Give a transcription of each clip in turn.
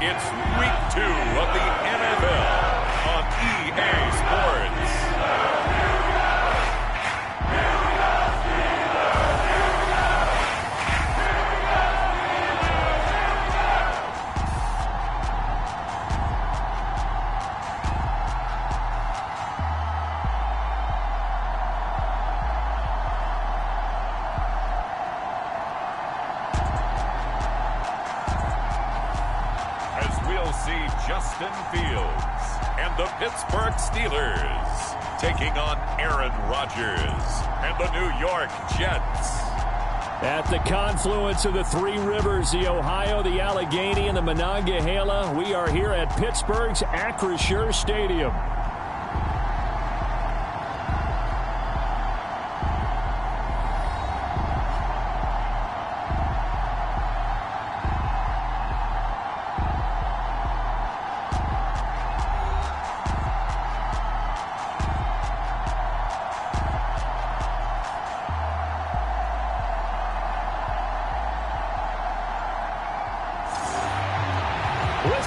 It's week 2 of the NFL on EA Sports. Justin Fields and the Pittsburgh Steelers taking on Aaron Rodgers and the New York Jets. At the confluence of the three rivers, the Ohio, the Allegheny, and the Monongahela, we are here at Pittsburgh's Acrisure Stadium.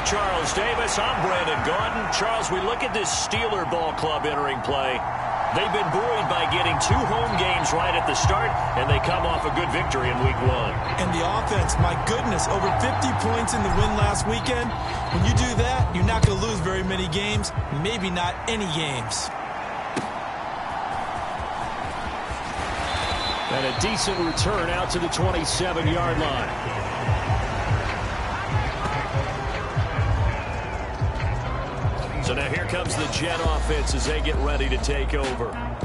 Charles Davis, I'm Brandon Gaudin. Charles, we look at this Steeler ball club entering play. They've been buoyed by getting 2 home games right at the start, and they come off a good victory in week 1. And the offense, my goodness, over 50 points in the win last weekend. When you do that, you're not going to lose very many games, maybe not any games. And a decent return out to the 27-yard line. So now here comes the Jet offense as they get ready to take over.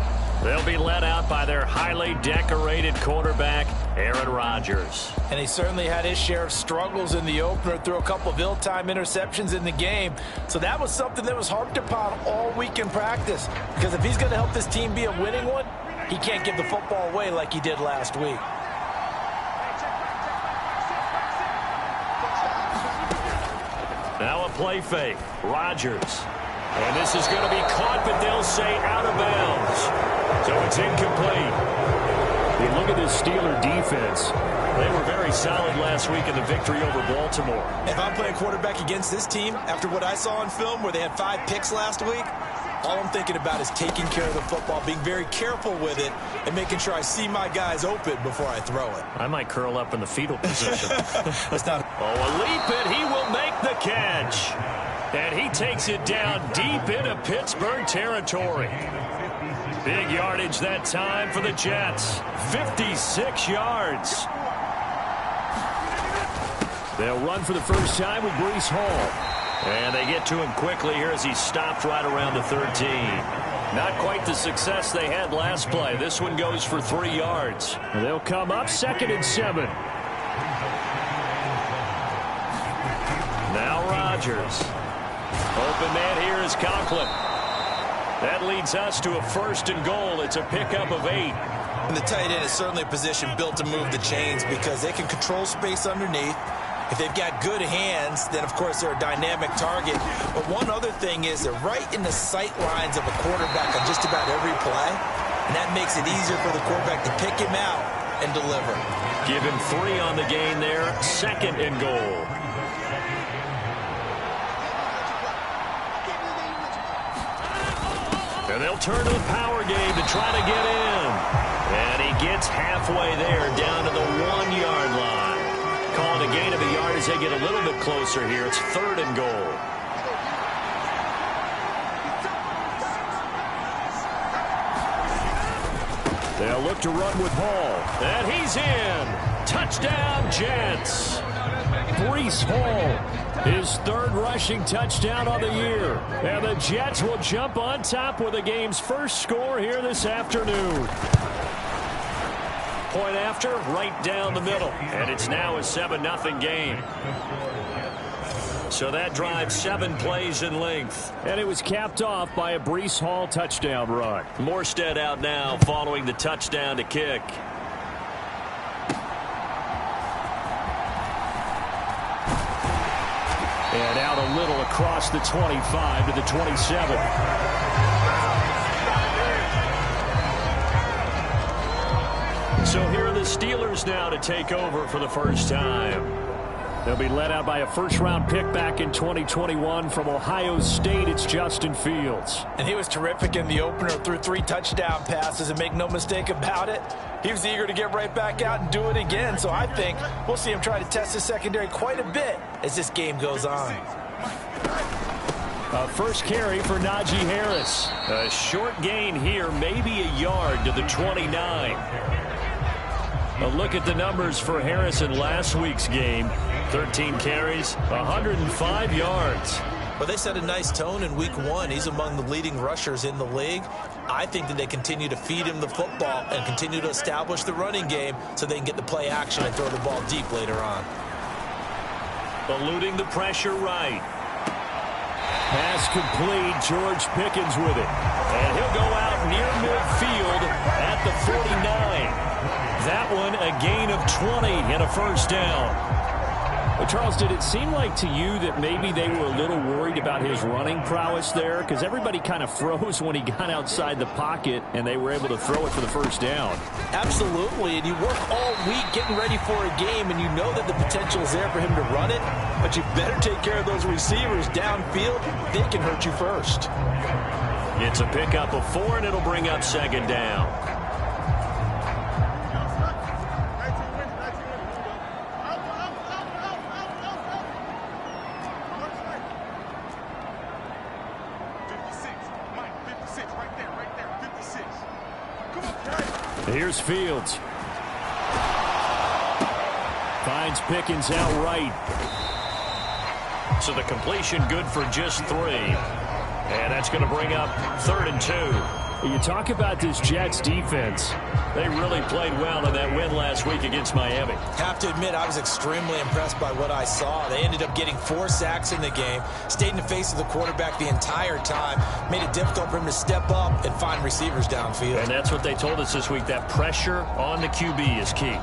They'll be led out by their highly decorated quarterback, Aaron Rodgers. And he certainly had his share of struggles in the opener, threw a couple of ill-timed interceptions in the game. So that was something that was harped upon all week in practice. Because if he's going to help this team be a winning one, he can't give the football away like he did last week. Now a play fake. Rodgers. And this is going to be caught, but they'll say out of bounds. So it's incomplete. You look at this Steeler defense. They were very solid last week in the victory over Baltimore. If I'm playing quarterback against this team, after what I saw on film where they had 5 picks last week, all I'm thinking about is taking care of the football, being very careful with it, and making sure I see my guys open before I throw it. I might curl up in the fetal position. That's not. Oh, a leap, and he will make the catch. And he takes it down deep into Pittsburgh territory. Big yardage that time for the Jets. 56 yards. They'll run for the first time with Breece Hall. And they get to him quickly here as he stopped right around the 13. Not quite the success they had last play. This one goes for 3 yards. And they'll come up 2nd and 7. Now Rodgers. Open man here is Conklin. That leads us to a 1st and goal. It's a pickup of 8. And the tight end is certainly a position built to move the chains because they can control space underneath. If they've got good hands, then, of course, they're a dynamic target. But one other thing is they're right in the sight lines of a quarterback on just about every play. And that makes it easier for the quarterback to pick him out and deliver. Give him 3 on the gain there. 2nd and goal. And they'll turn to the power game to try to get in. And he gets halfway there down to the 1-yard line. Calling a gain of a yard as they get a little bit closer here. It's 3rd and goal. They'll look to run with Hall. And he's in. Touchdown, Jets. Breece Hall, his 3rd rushing touchdown on the year. And the Jets will jump on top with the game's first score here this afternoon. Point after, right down the middle. And it's now a 7-0 game. So that drive 7 plays in length. And it was capped off by a Breece Hall touchdown run. Morstead out now following the touchdown to kick. And out a little across the 25 to the 27. So here are the Steelers now to take over for the first time. They'll be led out by a first-round pick back in 2021 from Ohio State. It's Justin Fields. And he was terrific in the opener, threw 3 touchdown passes, and make no mistake about it, he was eager to get right back out and do it again. So I think we'll see him try to test his secondary quite a bit as this game goes on. First carry for Najee Harris. A short gain here, maybe a yard to the 29. A look at the numbers for Harris in last week's game. 13 carries, 105 yards. Well, they set a nice tone in week 1. He's among the leading rushers in the league. I think that they continue to feed him the football and continue to establish the running game so they can get the play action and throw the ball deep later on. Eluding the pressure right. Pass complete. George Pickens with it. And he'll go out near midfield at the 49. That one a gain of 20 and a first down. Well, Charles, did it seem like to you that maybe they were a little worried about his running prowess there? Because everybody kind of froze when he got outside the pocket and they were able to throw it for the first down. Absolutely, and you work all week getting ready for a game, and you know that the potential is there for him to run it, but you better take care of those receivers downfield. They can hurt you first. It's a pickup of 4, and it'll bring up second down. Here's Fields. Finds Pickens out right. So the completion good for just 3. And that's going to bring up 3rd and 2. You talk about this Jets defense. They really played well in that win last week against Miami. Have to admit, I was extremely impressed by what I saw. They ended up getting 4 sacks in the game, stayed in the face of the quarterback the entire time, made it difficult for him to step up and find receivers downfield. And that's what they told us this week, that pressure on the QB is key.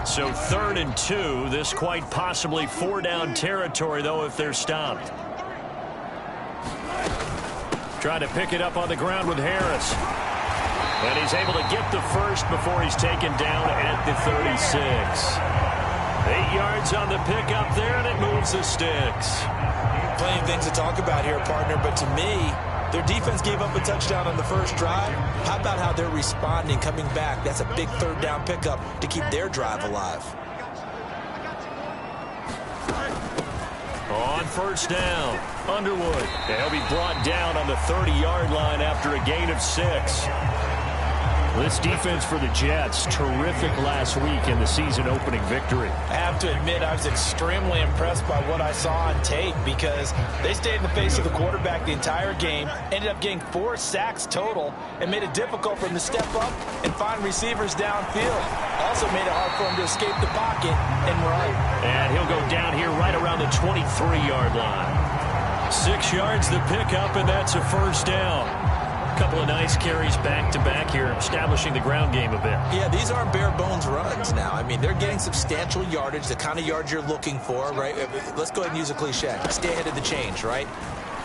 So 3rd and 2, this quite possibly 4-down territory, though, if they're stopped. Trying to pick it up on the ground with Harris. And he's able to get the first before he's taken down at the 36. 8 yards on the pickup there, and it moves the sticks. Plenty of things to talk about here, partner, but to me, their defense gave up a touchdown on the first drive. How about how they're responding, coming back? That's a big 3rd down pickup to keep their drive alive. On first down, Underwood. They'll be brought down on the 30-yard line after a gain of 6. This defense for the Jets, terrific last week in the season-opening victory. I have to admit, I was extremely impressed by what I saw on tape because they stayed in the face of the quarterback the entire game, ended up getting 4 sacks total, and made it difficult for him to step up and find receivers downfield. Also made it hard for him to escape the pocket and run. And he'll go down here right around the 23-yard line. 6 yards the pickup, and that's a first down. Couple of nice carries back-to-back here, establishing the ground game a bit. Yeah, these aren't bare-bones runs now. I mean, they're getting substantial yardage, the kind of yards you're looking for, right? Let's go ahead and use a cliche. Stay ahead of the change, right?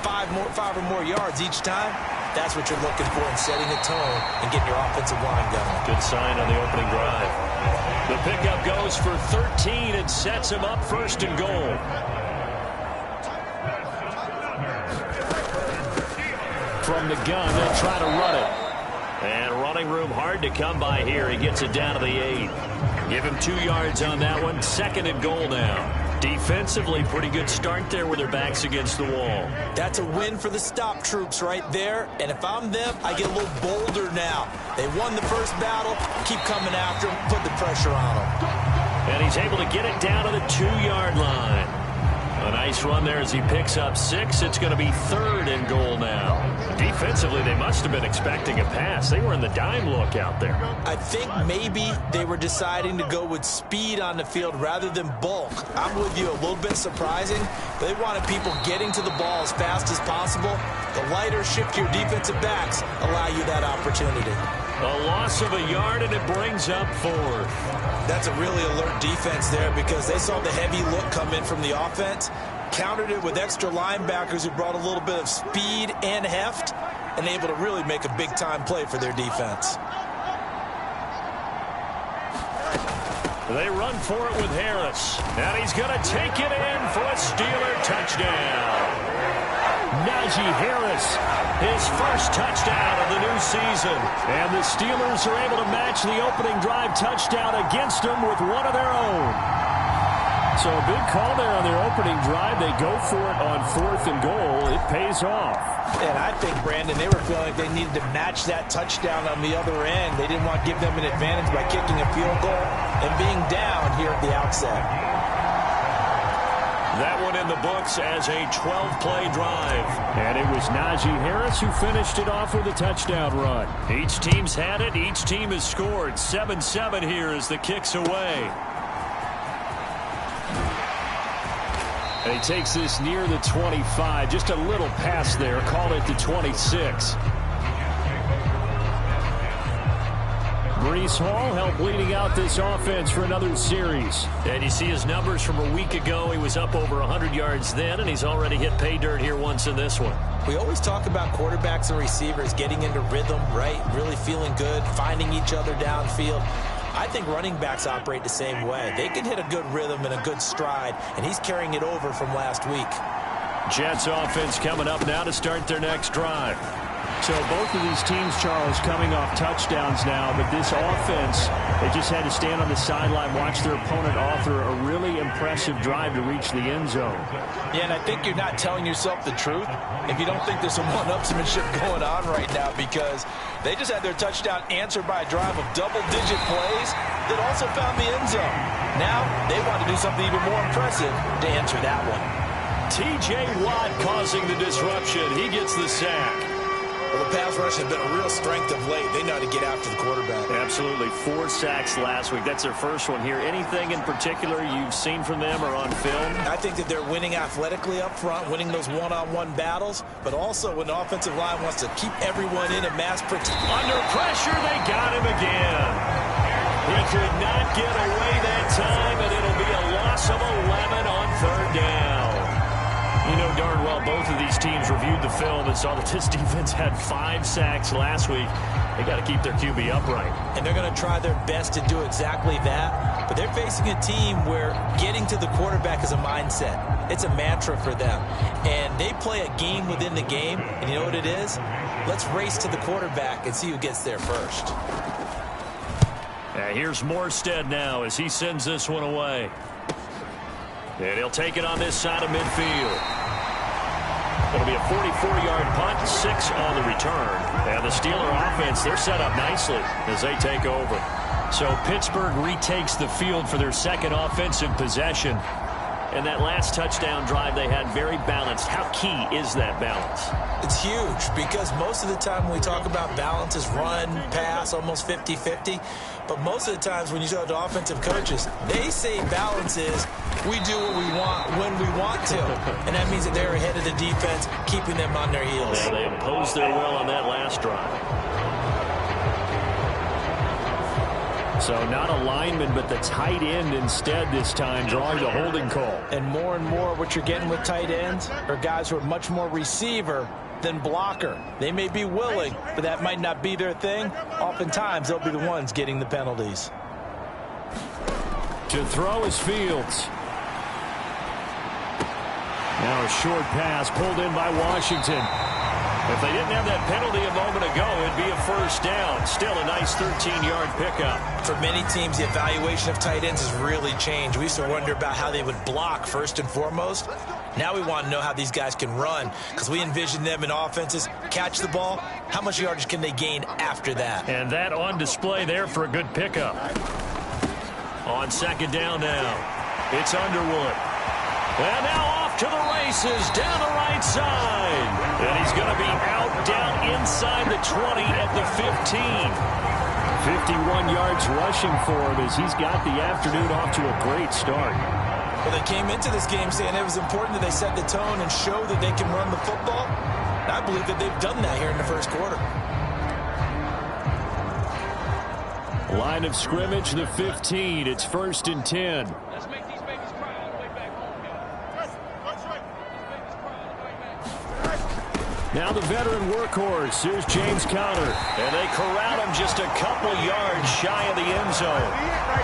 5 or more yards each time, that's what you're looking for in setting a tone and getting your offensive line going. Good sign on the opening drive. The pickup goes for 13 and sets him up 1st and goal. From the gun, they'll try to run it. And running room hard to come by here. He gets it down to the 8. Give him 2 yards on that one. 2nd and goal now. Defensively, pretty good start there with their backs against the wall. That's a win for the stop troops right there. And if I'm them, I get a little bolder now. They won the first battle. Keep coming after them. Put the pressure on them. And he's able to get it down to the 2-yard line. A nice run there as he picks up 6. It's going to be 3rd and goal now. Defensively, they must have been expecting a pass. They were in the dime look out there. I think maybe they were deciding to go with speed on the field rather than bulk. I'm with you, a little bit surprising. They wanted people getting to the ball as fast as possible. The lighter, shiftier defensive backs allow you that opportunity. A loss of a yard, and it brings up 4th. That's a really alert defense there because they saw the heavy look come in from the offense, countered it with extra linebackers who brought a little bit of speed and heft, and able to really make a big-time play for their defense. They run for it with Harris. And he's going to take it in for a Steeler touchdown. Najee Harris, his first touchdown of the new season. And the Steelers are able to match the opening drive touchdown against them with one of their own. So a big call there on their opening drive. They go for it on 4th and goal. It pays off. And I think, Brandon, they were feeling like they needed to match that touchdown on the other end. They didn't want to give them an advantage by kicking a field goal and being down here at the outset. That one in the books as a 12-play drive. And it was Najee Harris who finished it off with a touchdown run. Each team's had it. Each team has scored. 7-7 here as the kick's away. And he takes this near the 25. Just a little pass there. Called it the 26. Breece Hall helped leading out this offense for another series. And you see his numbers from a week ago. He was up over 100 yards then, and he's already hit pay dirt here once in this one. We always talk about quarterbacks and receivers getting into rhythm, right? Really feeling good, finding each other downfield. I think running backs operate the same way. They can hit a good rhythm and a good stride, and he's carrying it over from last week. Jets offense coming up now to start their next drive. So both of these teams, Charles, coming off touchdowns now, but this offense, they just had to stand on the sideline, watch their opponent author a really impressive drive to reach the end zone. Yeah, and I think you're not telling yourself the truth if you don't think there's some one-upsmanship going on right now, because they just had their touchdown answered by a drive of double-digit plays that also found the end zone. Now they want to do something even more impressive to answer that one. T.J. Watt causing the disruption. He gets the sack. Well, the pass rush has been a real strength of late. They know how to get after the quarterback. Absolutely. 4 sacks last week. That's their first one here. Anything in particular you've seen from them or on film? I think that they're winning athletically up front, winning those one-on-one battles, but also when the offensive line wants to keep everyone in a mass protection. Under pressure, they got him again. He could not get away that time, and it'll be a loss of 11 on 3rd down. You know darn well both of these teams reviewed the film and saw that this defense had 5 sacks last week. They got to keep their QB upright. And they're going to try their best to do exactly that. But they're facing a team where getting to the quarterback is a mindset. It's a mantra for them. And they play a game within the game. And you know what it is? Let's race to the quarterback and see who gets there first. Here's Morstead now as he sends this one away. And he'll take it on this side of midfield. It'll be a 44-yard punt, 6 on the return. And the Steeler offense, they're set up nicely as they take over. So Pittsburgh retakes the field for their second offensive possession. And that last touchdown drive they had very balanced. How key is that balance? It's huge because most of the time when we talk about balance is run, pass, almost 50-50. But most of the times when you talk to offensive coaches, they say balance is we do what we want when we want to. And that means that they're ahead of the defense, keeping them on their heels. Yeah, they imposed their will on that last drive. So not a lineman, but the tight end instead this time, drawing the holding call. And more what you're getting with tight ends are guys who are much more receiver than blocker. They may be willing, but that might not be their thing. Oftentimes, they'll be the ones getting the penalties. To throw is Fields. Now a short pass pulled in by Washington. If they didn't have that penalty a moment ago, it'd be a first down. Still a nice 13-yard pickup. For many teams, the evaluation of tight ends has really changed. We used to wonder about how they would block first and foremost. Now we want to know how these guys can run because we envision them in offenses, catch the ball. How much yardage can they gain after that? And that on display there for a good pickup. On 2nd down now, it's Underwood. And now off to the races down the right side. And he's going to be out down inside the 20 at the 15. 51 yards rushing for him as he's got the afternoon off to a great start. Well, they came into this game saying it was important that they set the tone and show that they can run the football. And I believe that they've done that here in the first quarter. Line of scrimmage, the 15. It's 1st and 10. Let's make these babies cry all the way back home, Now the veteran workhorse. Here's James Conner. And they corral him just a couple yards shy of the end zone.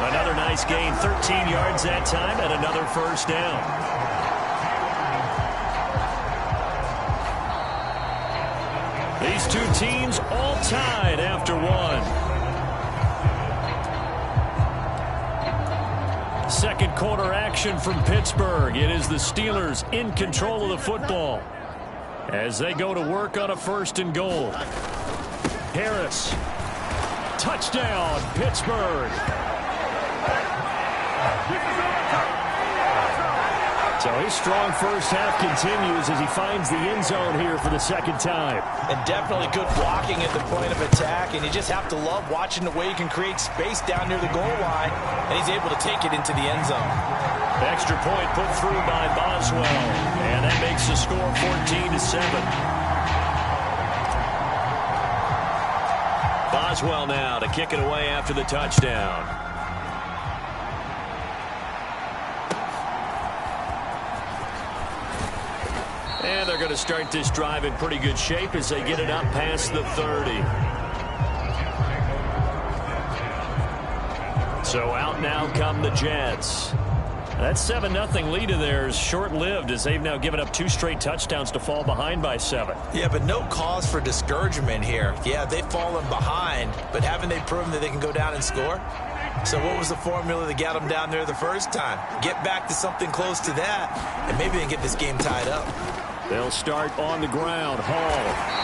Another nice gain, 13 yards that time, and another first down. These two teams all tied after one. Second quarter action from Pittsburgh. It is the Steelers in control of the football as they go to work on a 1st and goal. Harris. Touchdown, Pittsburgh. So his strong first half continues as he finds the end zone here for the second time. And definitely good blocking at the point of attack, and you just have to love watching the way he can create space down near the goal line, and he's able to take it into the end zone. Extra point put through by Boswell, and that makes the score 14-7. Boswell now to kick it away after the touchdown. And they're going to start this drive in pretty good shape as they get it up past the 30. So out now come the Jets. That 7-0 lead of theirs short-lived as they've now given up 2 straight touchdowns to fall behind by 7. Yeah, but no cause for discouragement here. Yeah, they've fallen behind, but haven't they proven that they can go down and score? So what was the formula that got them down there the first time? Get back to something close to that, and maybe they can get this game tied up. They'll start on the ground. Hall.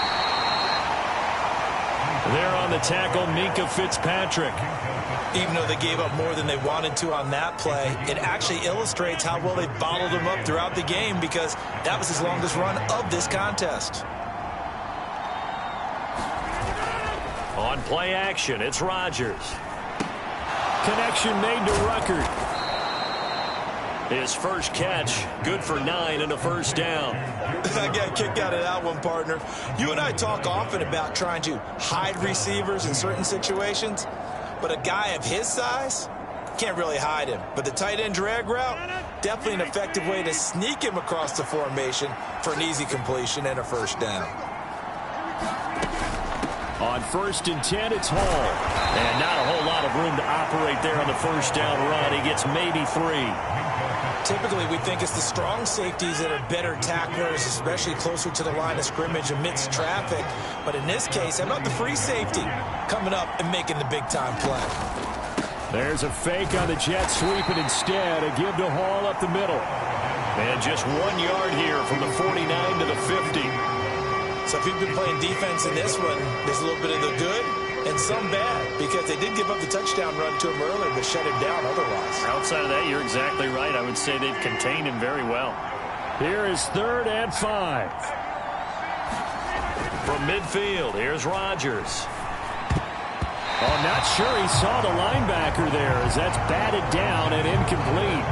There on the tackle, Minka Fitzpatrick. Even though they gave up more than they wanted to on that play, it actually illustrates how well they bottled him up throughout the game because that was his longest run of this contest. On play action, it's Rodgers. Connection made to Ruckert. His first catch, good for 9 and a first down. I got a kick out of that one, partner. You and I talk often about trying to hide receivers in certain situations, but a guy of his size can't really hide him. But the tight end drag route, definitely an effective way to sneak him across the formation for an easy completion and a first down. On 1st and 10, it's Hall. And not a whole lot of room to operate there on the first down run. He gets maybe 3. Typically, we think it's the strong safeties that are better tacklers, especially closer to the line of scrimmage amidst traffic. But in this case, how about the free safety coming up and making the big-time play? There's a fake on the Jets, sweeping instead. A give to Hall up the middle. And just 1 yard here from the 49 to the 50. So if you've been playing defense in this one, there's a little bit of the good and some bad, because they did give up the touchdown run to him earlier, but shut him down otherwise. Outside of that, you're exactly right. I would say they've contained him very well. Here is 3rd and 5. From midfield, here's Rodgers. Oh, not sure he saw the linebacker there as that's batted down and incomplete.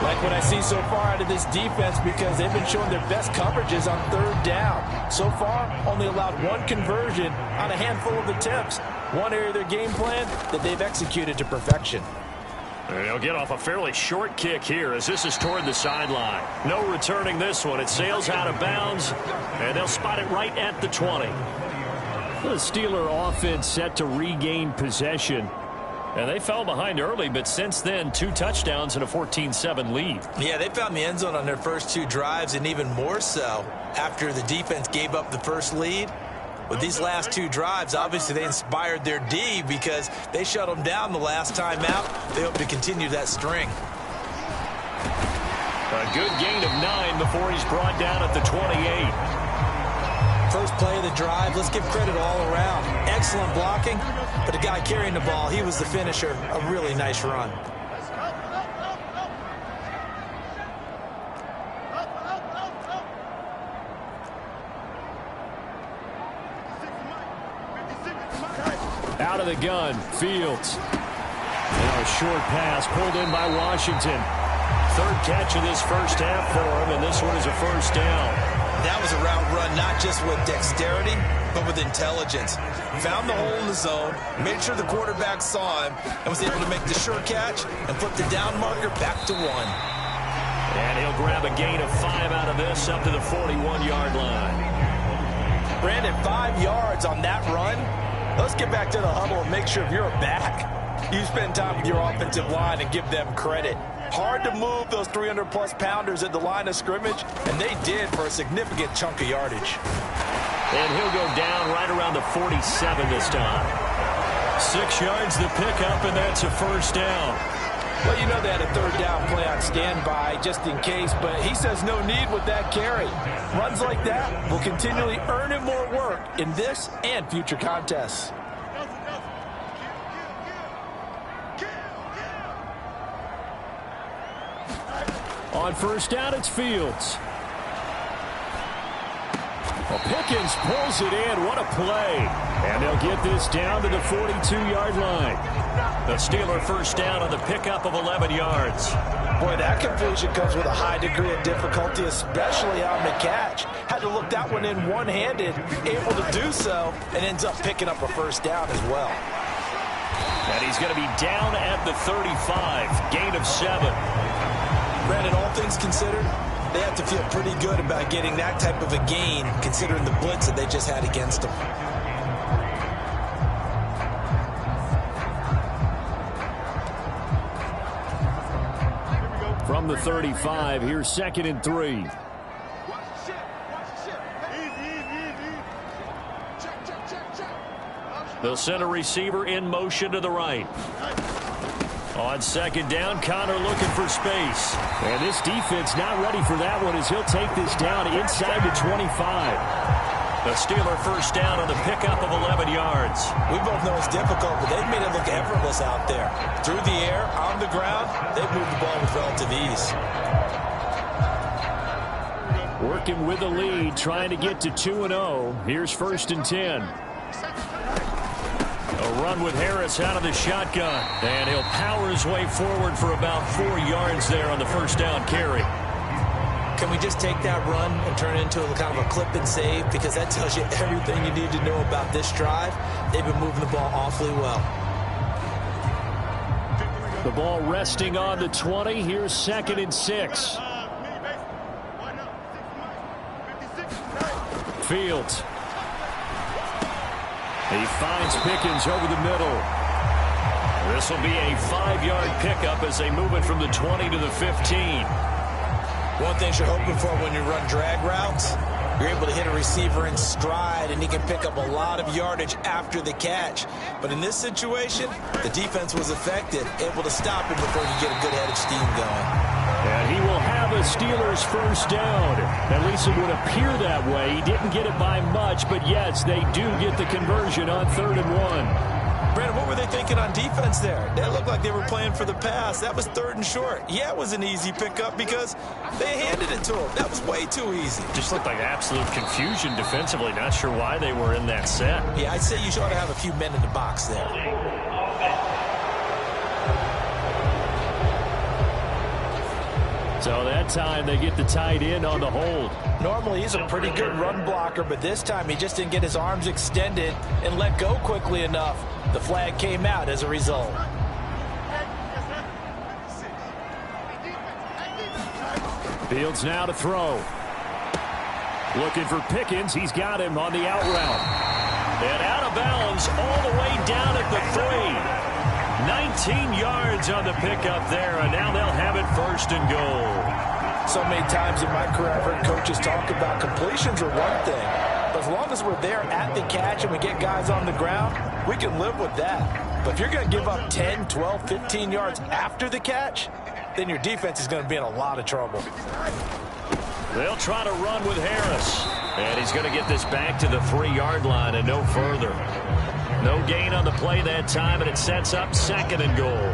Like what I see so far out of this defense, because they've been showing their best coverages on 3rd down. So far, only allowed 1 conversion on a handful of attempts. One area of their game plan that they've executed to perfection. And they'll get off a fairly short kick here as this is toward the sideline. No returning this one. It sails out of bounds, and they'll spot it right at the 20. The Steeler offense set to regain possession. And they fell behind early, but since then, 2 touchdowns and a 14-7 lead. Yeah, they found the end zone on their first 2 drives, and even more so after the defense gave up the first lead. With these last 2 drives, obviously they inspired their D because they shut them down the last time out. They hope to continue that string. A good gain of 9 before he's brought down at the 28. First play of the drive, let's give credit all around. Excellent blocking, but the guy carrying the ball, he was the finisher. A really nice run. Out of the gun, Fields. Now a short pass pulled in by Washington. 3rd catch of this first half for him, and this one is a first down. That was a route run not just with dexterity, but with intelligence. Found the hole in the zone, made sure the quarterback saw him, and was able to make the sure catch and flip the down marker back to 1. And he'll grab a gain of 5 out of this up to the 41-yard line. Brandon, 5 yards on that run. Let's get back to the huddle and make sure if you're a back, you spend time with your offensive line and give them credit. Hard to move those 300-plus pounders at the line of scrimmage, and they did for a significant chunk of yardage. And he'll go down right around the 47 this time. 6 yards the pickup, and that's a first down. Well, you know they had a third down play on standby just in case, but he says no need with that carry. Runs like that will continually earn him more work in this and future contests. On first down, it's Fields. Well, Pickens pulls it in. What a play. And they'll get this down to the 42-yard line. The Steeler first down on the pickup of 11 yards. Boy, that completion comes with a high degree of difficulty, especially on the catch. Had to look that one in one-handed, able to do so, and ends up picking up a first down as well. And he's going to be down at the 35, gain of 7. Brandon, all things considered, they have to feel pretty good about getting that type of a gain, considering the blitz that they just had against them. From the 35, here's 2nd and 3. They'll send a receiver in motion to the right. On 2nd down, Connor looking for space. And this defense not ready for that one as he'll take this down inside the 25. The Steeler first down on the pickup of 11 yards. We both know it's difficult, but they've made it look effortless out there. Through the air, on the ground, they've moved the ball with relative ease. Working with the lead, trying to get to 2-0. Here's 1st and 10. A run with Harris out of the shotgun. And he'll power his way forward for about 4 yards there on the first down carry. Can we just take that run and turn it into a kind of a clip and save? Because that tells you everything you need to know about this drive. They've been moving the ball awfully well. The ball resting on the 20. Here's 2nd and 6. Fields. He finds Pickens over the middle. This will be a 5-yard pickup as they move it from the 20 to the 15. One thing you're hoping for when you run drag routes, you're able to hit a receiver in stride, and he can pick up a lot of yardage after the catch. But in this situation, the defense was affected, able to stop him before you get a good head of steam going. And he will have a Steelers first down. At least it would appear that way. He didn't get it by much, but yes, they do get the conversion on 3rd and 1. Brandon, what were they thinking on defense there? They looked like they were playing for the pass. That was 3rd and short. Yeah, it was an easy pickup because they handed it to him. That was way too easy. Just looked like absolute confusion defensively. Not sure why they were in that set. Yeah, I'd say you ought to have a few men in the box there. So that time they get the tight end on the hold. Normally he's a pretty good run blocker, but this time he just didn't get his arms extended and let go quickly enough. The flag came out as a result. Fields now to throw. Looking for Pickens. He's got him on the out route. And out of bounds all the way down at the 3. 19 yards on the pickup there, and now they'll have it 1st and goal. So many times in my career I've heard coaches talk about completions are one thing, but as long as we're there at the catch and we get guys on the ground, we can live with that. But if you're going to give up 10, 12, 15 yards after the catch, then your defense is going to be in a lot of trouble. They'll try to run with Harris. And he's going to get this back to the 3-yard line and no further. No gain on the play that time, and it sets up 2nd and goal.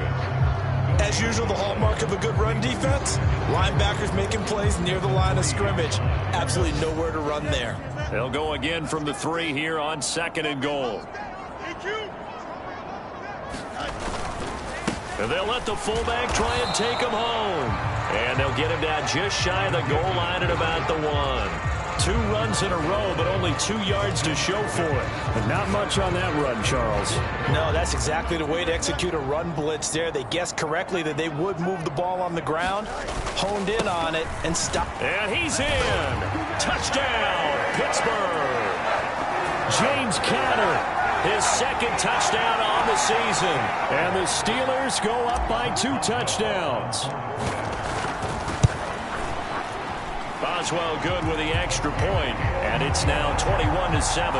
As usual, the hallmark of a good run defense, linebackers making plays near the line of scrimmage. Absolutely nowhere to run there. They'll go again from the 3 here on 2nd and goal. And they'll let the fullback try and take him home. And they'll get him down just shy of the goal line at about the 1. 2 runs in a row, but only 2 yards to show for it. And not much on that run, Charles. No, that's exactly the way to execute a run blitz there. They guessed correctly that they would move the ball on the ground, honed in on it, and stopped. And he's in. Touchdown, Pittsburgh. second touchdown on the season. And the Steelers go up by 2 touchdowns. Boswell good with the extra point, and it's now 21-7.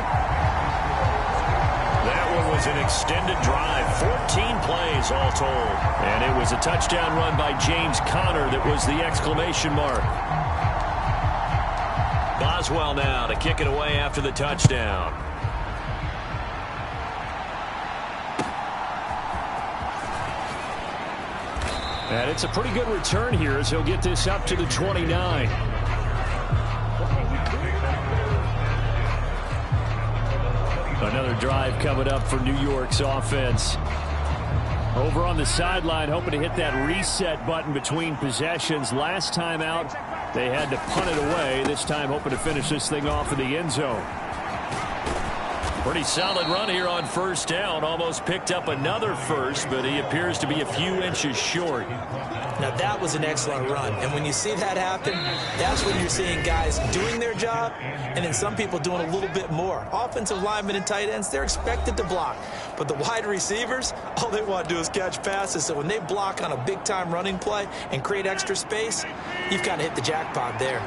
That one was an extended drive, 14 plays all told. And it was a touchdown run by James Conner that was the exclamation mark. Boswell now to kick it away after the touchdown. And it's a pretty good return here as he'll get this up to the 29. Another drive coming up for New York's offense. Over on the sideline, hoping to hit that reset button between possessions. Last time out, they had to punt it away. This time, hoping to finish this thing off in the end zone. Pretty solid run here on first down. Almost picked up another first, but he appears to be a few inches short. Now, that was an excellent run. And when you see that happen, that's when you're seeing guys doing their job and then some people doing a little bit more. Offensive linemen and tight ends, they're expected to block. But the wide receivers, all they want to do is catch passes. So when they block on a big-time running play and create extra space, you've kind of hit the jackpot there.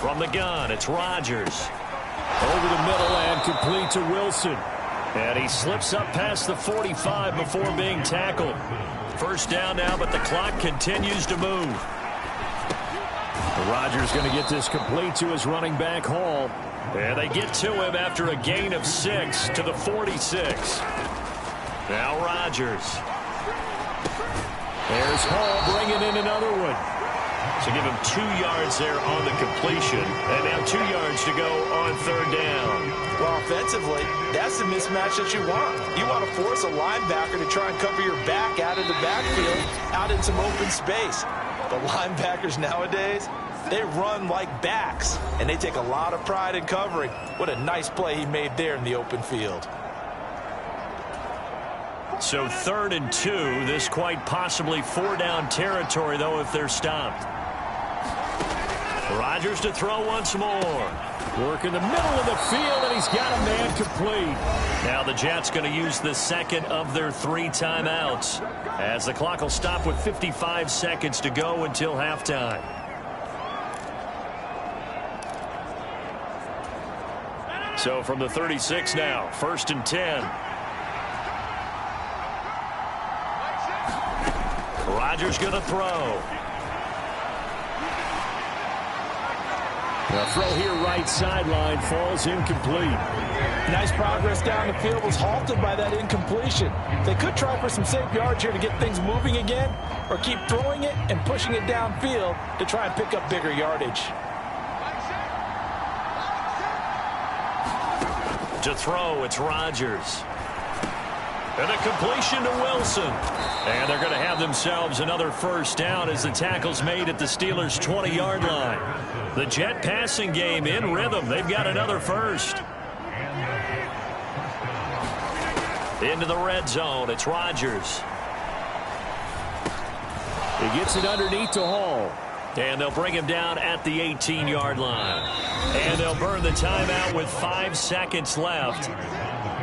From the gun, it's Rodgers. Over the middle and complete to Wilson. And he slips up past the 45 before being tackled. First down now, but the clock continues to move. Rodgers going to get this complete to his running back, Hall. And they get to him after a gain of 6 to the 46. Now Rodgers. There's Hall bringing in another one. So give him 2 yards there on the completion. And now 2 yards to go on third down. Well, offensively, that's the mismatch that you want. You want to force a linebacker to try and cover your back out of the backfield, out in some open space. But linebackers nowadays, they run like backs, and they take a lot of pride in covering. What a nice play he made there in the open field. So 3rd and 2, this quite possibly 4-down territory, though, if they're stopped. Rodgers to throw once more. Work in the middle of the field, and he's got a man complete. Now the Jets going to use the second of their 3 timeouts, as the clock will stop with 55 seconds to go until halftime. So from the 36 now, 1st and 10. Rodgers going to throw. The throw here right sideline falls incomplete. Nice progress down the field, was halted by that incompletion. They could try for some safe yards here to get things moving again, or keep throwing it and pushing it downfield to try and pick up bigger yardage. To throw, it's Rodgers. And a completion to Wilson. And they're going to have themselves another first down as the tackle's made at the Steelers' 20-yard line. The Jet passing game in rhythm. They've got another first. Into the red zone. It's Rodgers. He gets it underneath to Hall. And they'll bring him down at the 18-yard line. And they'll burn the timeout with 5 seconds left.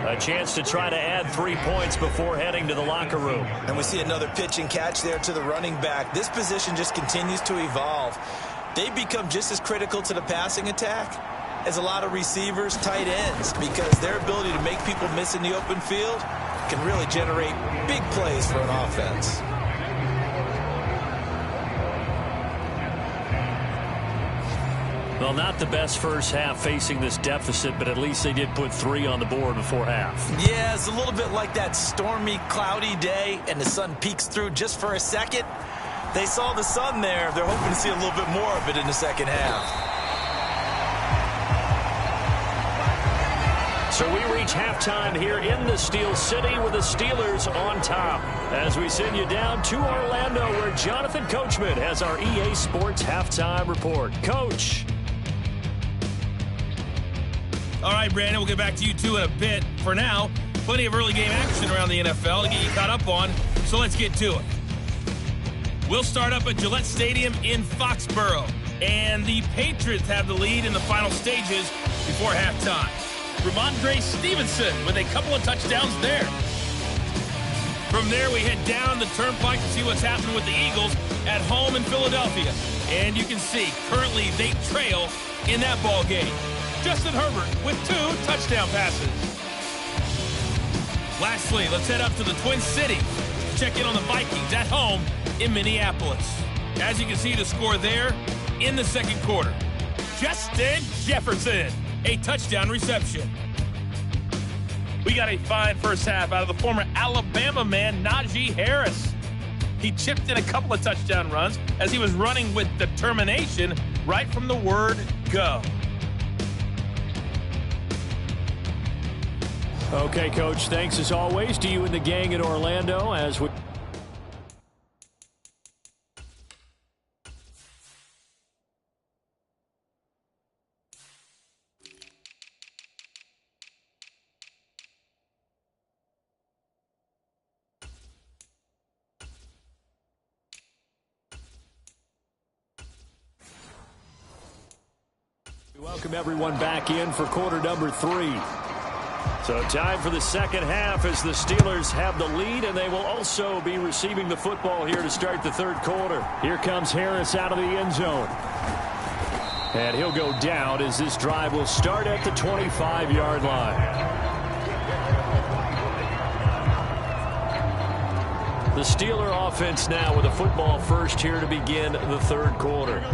A chance to try to add 3 points before heading to the locker room. And we see another pitch and catch there to the running back. This position just continues to evolve. They become just as critical to the passing attack as a lot of receivers, tight ends, because their ability to make people miss in the open field can really generate big plays for an offense. Well, not the best first half facing this deficit, but at least they did put 3 on the board before half. Yeah, it's a little bit like that stormy, cloudy day, and the sun peeks through just for a second. They saw the sun there. They're hoping to see a little bit more of it in the second half. So we reach halftime here in the Steel City with the Steelers on top. As we send you down to Orlando, where Jonathan Coachman has our EA Sports halftime report. Coach. All right, Brandon, we'll get back to you two in a bit. For now, plenty of early game action around the NFL to get you caught up on, so let's get to it. We'll start up at Gillette Stadium in Foxborough, and the Patriots have the lead in the final stages before halftime. Ramondre Stevenson with a couple of touchdowns there. From there, we head down the turnpike to see what's happening with the Eagles at home in Philadelphia. And you can see, currently, they trail in that ball game. Justin Herbert with 2 touchdown passes. Lastly, let's head up to the Twin Cities to check in on the Vikings at home in Minneapolis. As you can see, the score there in the second quarter. Justin Jefferson, a touchdown reception. We got a fine first half out of the former Alabama man, Najee Harris. He chipped in a couple of touchdown runs as he was running with determination right from the word go. Okay, Coach, thanks as always to you and the gang in Orlando as we... Welcome everyone back in for quarter number 3. So time for the second half as the Steelers have the lead, and they will also be receiving the football here to start the third quarter. Here comes Harris out of the end zone. And he'll go down as this drive will start at the 25-yard line. The Steeler offense now with a football first here to begin the third quarter.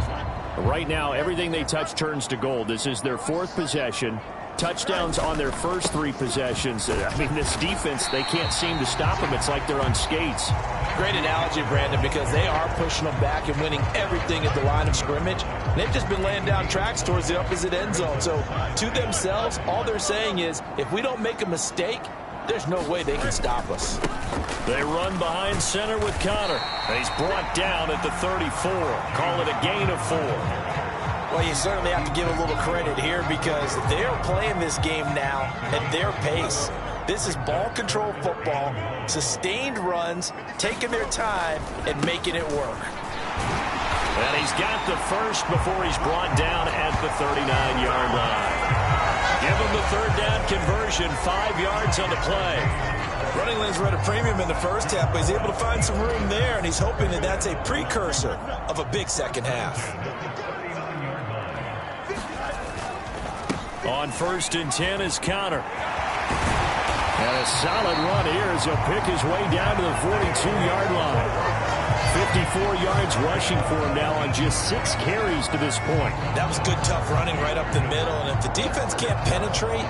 Right now, everything they touch turns to gold. This is their 4th possession. Touchdowns on their first 3 possessions. I mean, this defense, they can't seem to stop them. It's like they're on skates. Great analogy, Brandon, because they are pushing them back and winning everything at the line of scrimmage. They've just been laying down tracks towards the opposite end zone. So to themselves, all they're saying is, if we don't make a mistake, there's no way they can stop us. They run behind center with Connor. He's brought down at the 34. Call it a gain of 4. Well, you certainly have to give a little credit here because they're playing this game now at their pace. This is ball control football, sustained runs, taking their time and making it work. And he's got the first before he's brought down at the 39-yard line. Give him the third down conversion, 5 yards on the play. Running lanes were at a premium in the first half, but he's able to find some room there, and he's hoping that that's a precursor of a big second half. On 1st and 10 is Connor. And a solid run here as he'll pick his way down to the 42-yard line. 54 yards rushing for him now on just 6 carries to this point. That was good, tough running right up the middle, and if the defense can't penetrate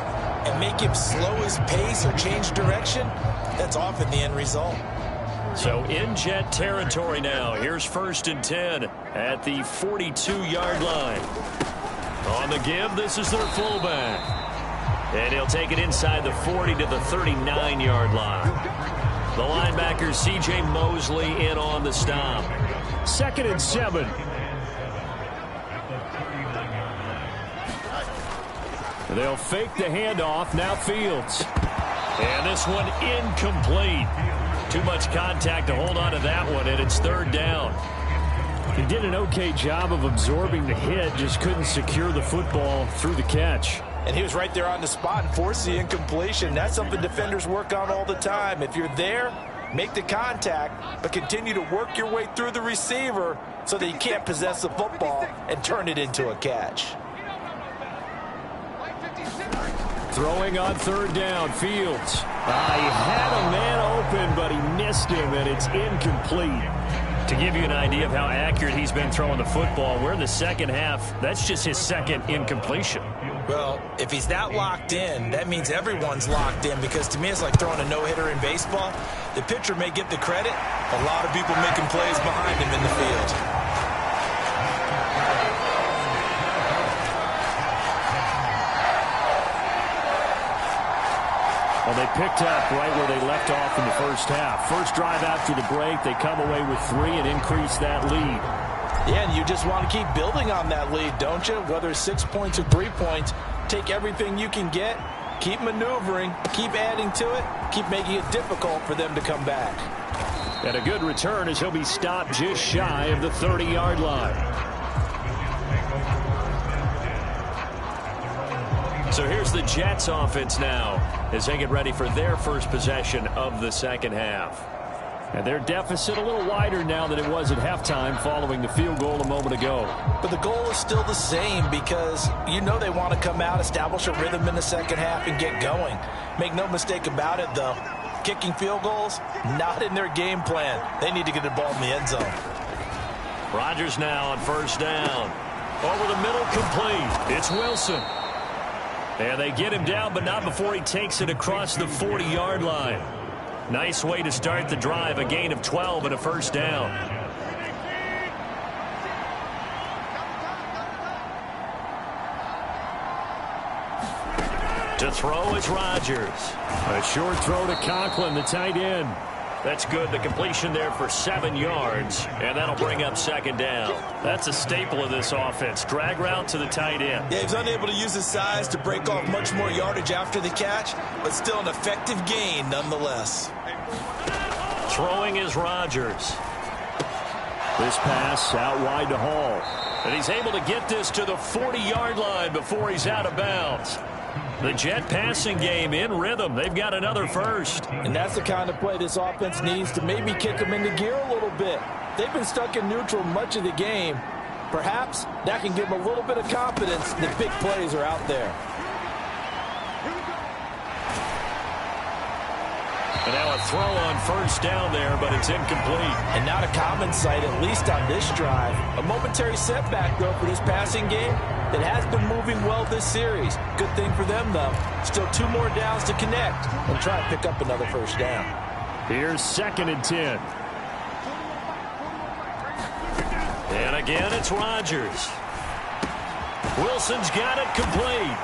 and make him slow his pace or change direction, that's often the end result. So in jet territory now. Here's 1st and 10 at the 42-yard line. On the give, this is their fullback. And he'll take it inside the 40 to the 39-yard line. The linebacker, C.J. Mosley, in on the stop. 2nd and 7. They'll fake the handoff. Now Fields. And this one incomplete. Too much contact to hold on to that one, and it's 3rd down. He did an okay job of absorbing the hit, just couldn't secure the football through the catch. And he was right there on the spot and forced the incompletion. That's something defenders work on all the time. If you're there, make the contact, but continue to work your way through the receiver so that you can't possess the football and turn it into a catch. Throwing on 3rd down, Fields. He had a man open, but he missed him, and it's incomplete. To give you an idea of how accurate he's been throwing the football, we're in the second half. That's just his 2nd incompletion. Well, if he's that locked in, that means everyone's locked in, because to me it's like throwing a no-hitter in baseball. The pitcher may get the credit, a lot of people making plays behind him in the field. Well, they picked up right where they left off in the first half. First drive after the break, they come away with 3 and increase that lead. Yeah, and you just want to keep building on that lead, don't you? Whether it's 6 points or 3 points, take everything you can get, keep maneuvering, keep adding to it, keep making it difficult for them to come back. And a good return as he'll be stopped just shy of the 30-yard line. So here's the Jets offense now as they get ready for their first possession of the second half. And their deficit a little wider now than it was at halftime following the field goal a moment ago. But the goal is still the same because you know they want to come out, establish a rhythm in the second half, and get going. Make no mistake about it, though. Kicking field goals, not in their game plan. They need to get the ball in the end zone. Rodgers now on first down. Over the middle, complete. It's Wilson. And they get him down, but not before he takes it across the 40-yard line. Nice way to start the drive, a gain of 12 and a first down. To throw is Rodgers. A short throw to Conklin, the tight end. That's good. The completion there for 7 yards, and that'll bring up second down. That's a staple of this offense. Drag route to the tight end. Yeah, he's unable to use his size to break off much more yardage after the catch, but still an effective gain nonetheless. Throwing is Rodgers. This pass out wide to Hall. And he's able to get this to the 40-yard line before he's out of bounds. The Jet passing game in rhythm. They've got another first. And that's the kind of play this offense needs to maybe kick them into gear a little bit. They've been stuck in neutral much of the game. Perhaps that can give them a little bit of confidence that big plays are out there. And now a throw on first down there, but it's incomplete. And not a common sight, at least on this drive. A momentary setback, though, for this passing game that has been moving well this series. Good thing for them, though. Still 2 more downs to connect and try to pick up another first down. Here's 2nd and 10. And again, it's Rodgers. Wilson's got it complete.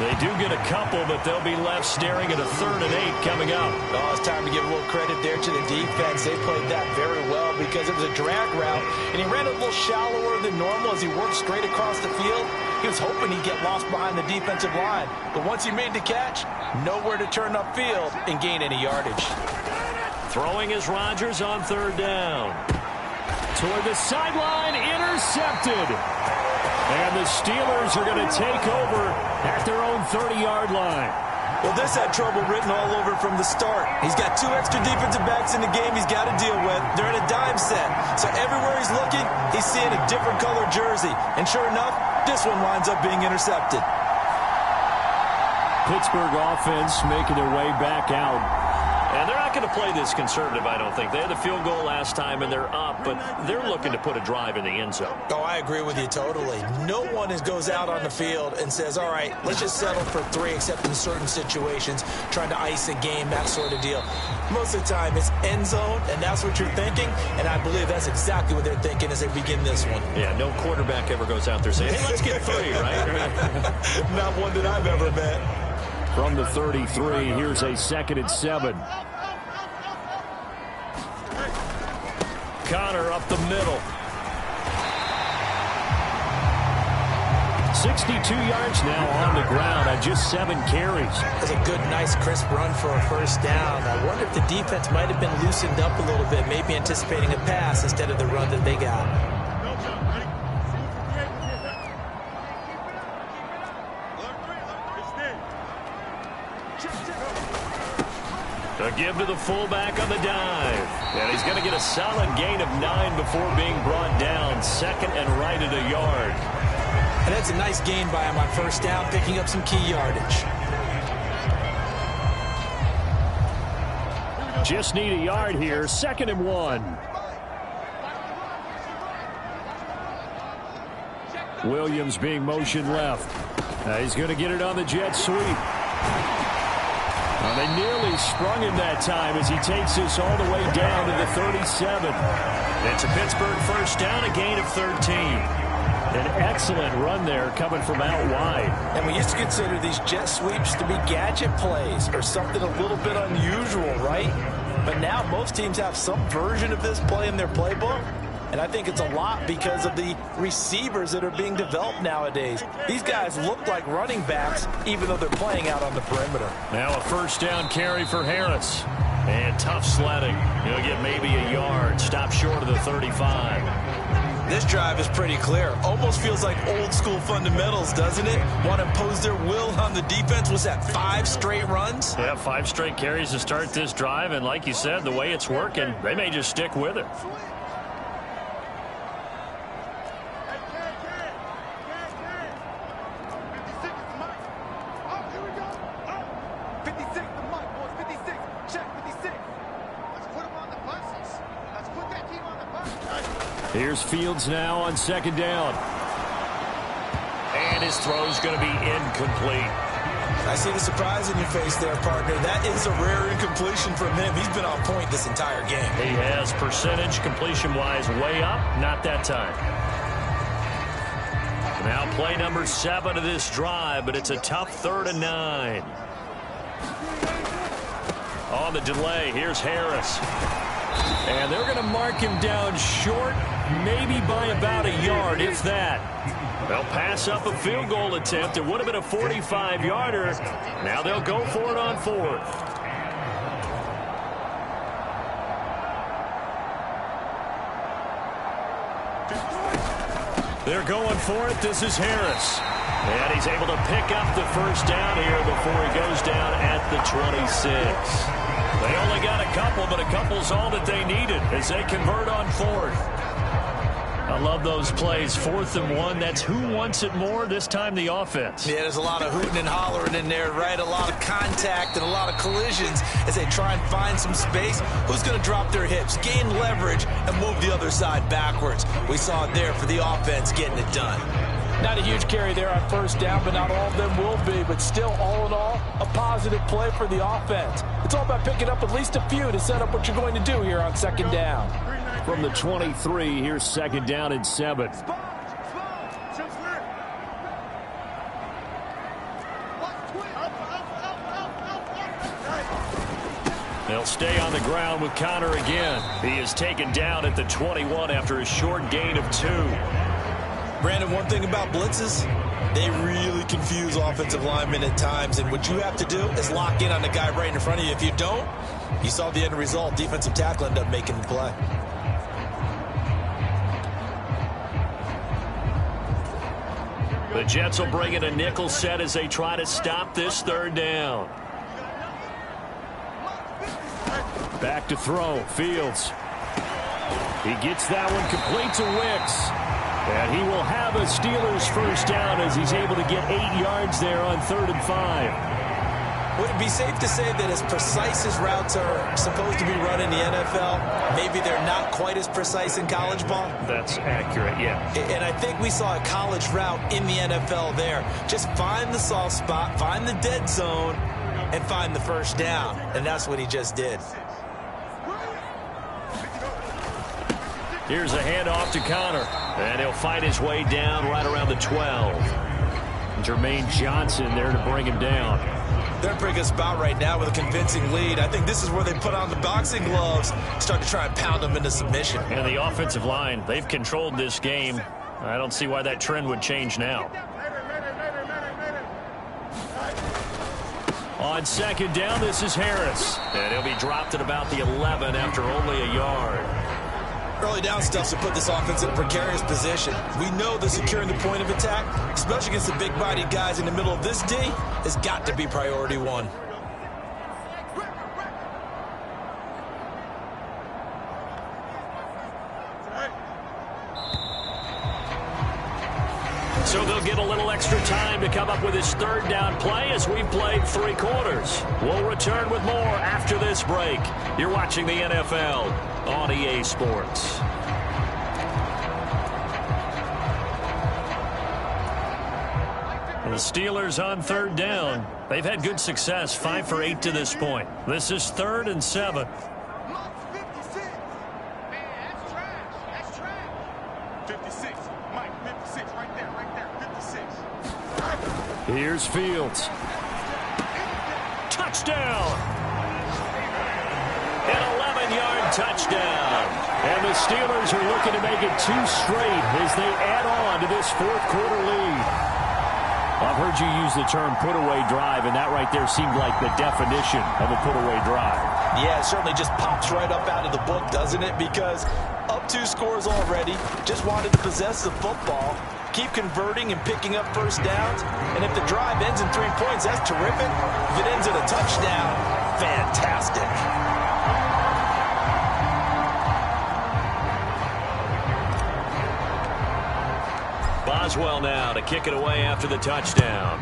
They do get a couple, but they'll be left staring at a 3rd and 8 coming up. Oh, it's time to give a little credit there to the defense. They played that very well because it was a drag route, and he ran a little shallower than normal as he worked straight across the field. He was hoping he'd get lost behind the defensive line, but once he made the catch, nowhere to turn upfield and gain any yardage. Throwing is Rodgers on 3rd down. Toward the sideline, intercepted. And the Steelers are going to take over at their own 30-yard line. Well, this had trouble written all over from the start. He's got 2 extra defensive backs in the game he's got to deal with. They're in a dime set. So everywhere he's looking, he's seeing a different color jersey. And sure enough, this one winds up being intercepted. Pittsburgh offense making their way back out. And they're not going to play this conservative, I don't think. They had the field goal last time, and they're up, but they're looking to put a drive in the end zone. Oh, I agree with you totally. No one goes out on the field and says, all right, let's just settle for 3, except in certain situations, trying to ice a game, that sort of deal. Most of the time, it's end zone, and that's what you're thinking, and I believe that's exactly what they're thinking as they begin this one. Yeah, no quarterback ever goes out there saying, hey, let's get 3, right? Not one that I've ever met. From the 33, here's a 2nd and 7. Connor up the middle. 62 yards now on the ground on just 7 carries. That's a good, nice, crisp run for a first down. I wonder if the defense might have been loosened up a little bit, maybe anticipating a pass instead of the run that they got. A give to the fullback on the dive. And he's going to get a solid gain of 9 before being brought down. 2nd and right at a yard. And that's a nice gain by him on first down, picking up some key yardage. Just need a yard here. 2nd and 1. Williams being motioned left. He's going to get it on the jet sweep. Well, they nearly sprung him that time as he takes this all the way down to the 37. It's a Pittsburgh first down, a gain of 13. An excellent run there coming from out wide. And we used to consider these jet sweeps to be gadget plays or something a little bit unusual, right? But now most teams have some version of this play in their playbook. And I think it's a lot because of the receivers that are being developed nowadays. These guys look like running backs, even though they're playing out on the perimeter. Now a first down carry for Harris. And tough sledding. He'll get maybe a yard. Stop short of the 35. This drive is pretty clear. Almost feels like old school fundamentals, doesn't it? Want to impose their will on the defense. Was that 5 straight runs? Yeah, 5 straight carries to start this drive. And like you said, the way it's working, they may just stick with it. Here's Fields now on second down. And his throw's going to be incomplete. I see the surprise in your face there, partner. That is a rare incompletion from him. He's been on point this entire game. He has percentage completion-wise way up. Not that time. Now play number 7 of this drive, but it's a tough 3rd and 9. On the delay, here's Harris. And they're going to mark him down short, maybe by about a yard, if that. They'll pass up a field goal attempt. It would have been a 45-yarder. Now they'll go for it on 4th. They're going for it. This is Harris. And he's able to pick up the first down here before he goes down at the 26. They only got a couple, but a couple's all that they needed as they convert on 4th. I love those plays. 4th and 1. That's who wants it more. This time the offense. Yeah, there's a lot of hooting and hollering in there, right? A lot of contact and a lot of collisions as they try and find some space. Who's going to drop their hips, gain leverage, and move the other side backwards? We saw it there for the offense getting it done. Not a huge carry there on first down, but not all of them will be. But still, all in all, a positive play for the offense. It's all about picking up at least a few to set up what you're going to do here on second down. From the 23, here's second down and 7. They'll stay on the ground with Connor again. He is taken down at the 21 after a short gain of 2. Brandon, one thing about blitzes, they really confuse offensive linemen at times, and what you have to do is lock in on the guy right in front of you. If you don't, you saw the end result. Defensive tackle ended up making the play. The Jets will bring in a nickel set as they try to stop this 3rd down. Back to throw. Fields. He gets that one complete to Wicks. And he will have a Steelers first down as he's able to get 8 yards there on 3rd and 5. Would it be safe to say that as precise as routes are supposed to be run in the NFL, maybe they're not quite as precise in college ball? That's accurate, yeah. And I think we saw a college route in the NFL there. Just find the soft spot, find the dead zone, and find the first down. And that's what he just did. Here's a handoff to Connor. And he'll fight his way down right around the 12. Jermaine Johnson there to bring him down. They're in a pretty good spot right now with a convincing lead. I think this is where they put on the boxing gloves, start to try and pound them into submission. And the offensive line, they've controlled this game. I don't see why that trend would change now. On second down, this is Harris. And he'll be dropped at about the 11 after only a yard. Early down stuff to put this offense in a precarious position. We know that securing the point of attack, especially against the big-bodied guys in the middle of this D, has got to be priority 1. So they'll get a little extra time to come up with his 3rd down play as we've played 3 quarters. We'll return with more after this break. You're watching the NFL on EA Sports. The Steelers on 3rd down. They've had good success, 5 for 8 to this point. This is 3rd and 7. Here's Fields. Touchdown! An 11-yard touchdown. And the Steelers are looking to make it 2 straight as they add on to this 4th quarter lead. I've heard you use the term put-away drive, and that right there seemed like the definition of a put-away drive. Yeah, it certainly just pops right up out of the book, doesn't it? Because up up 2 scores already. Just wanted to possess the football, keep converting and picking up first downs. And if the drive ends in 3 points, that's terrific. If it ends in a touchdown, fantastic. Boswell now to kick it away after the touchdown.